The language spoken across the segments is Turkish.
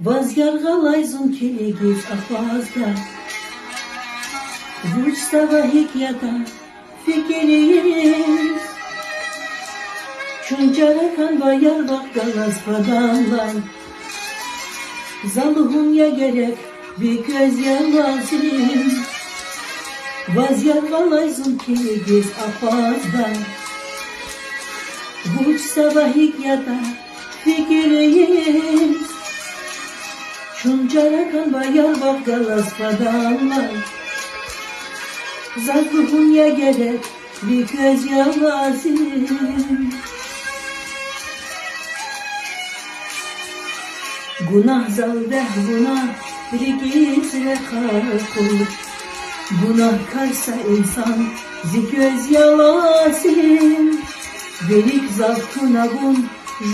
Воз'ярғалайзым келегез ахвазда, Вучтава хикята fikiriz, Çuncara bayar bakkalas fadanlar, Zalıhun ya gerek bir göz yalazim, Воз'ярғалайзым келегез ахвazda, Вучтава хикята fikiriz, Çuncara bayar bakkalas fadanlar, Zalıhun ya gerek bir göz yalazim. Günah zaldeh günah rikisle kalkul, Günah karsa insan ziköz yalazim. Velik zavtuna gun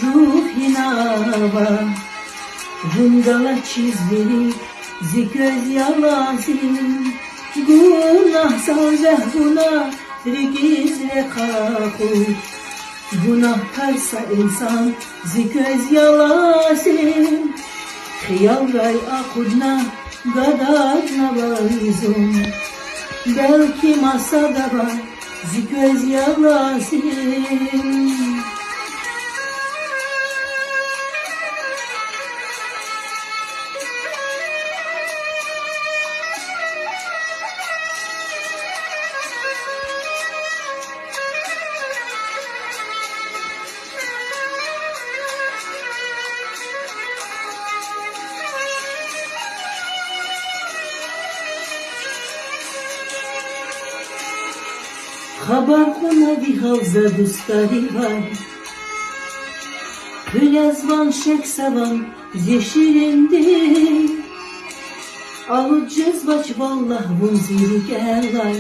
ruhinava, Vungala çizveli ziköz yalazim. Günah zaldeh günah rikisle kalkul, Günah karsa insan ziköz yalazim. Khiyal ray akudna gadar navayzum, Belki masada var ziköz yalazim. Habar kona vihavza dustari var, Hülezvan şeksavan zeşirindi, Alut cezbaç vallah vun zirik elay,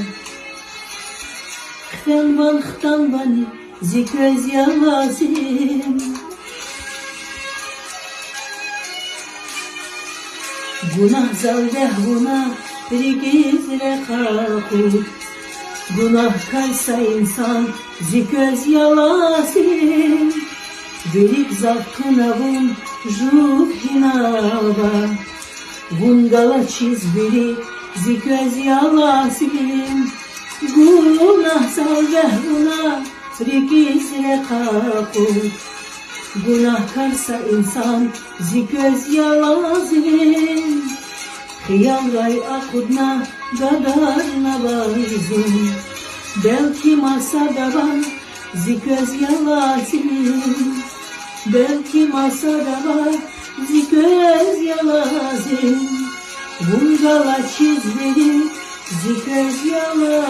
Xfenvan xtanvani ziköz yalazim. Günah zaldeh günah rikizle kalkul, Günah karsa insan ziköz yalazim. Velik zavtuna vun ruhinava, Vungala çizveli ziköz yalazim. Günah zaldeh günah rikisle kalkul, Günah karsa insan ziköz yalazim. Khiyal ray akudna gadar navayzum, Belki masada var ziköz yalazim. Belki masada var ziköz yalazim. Vungala çizveli ziköz yalazim.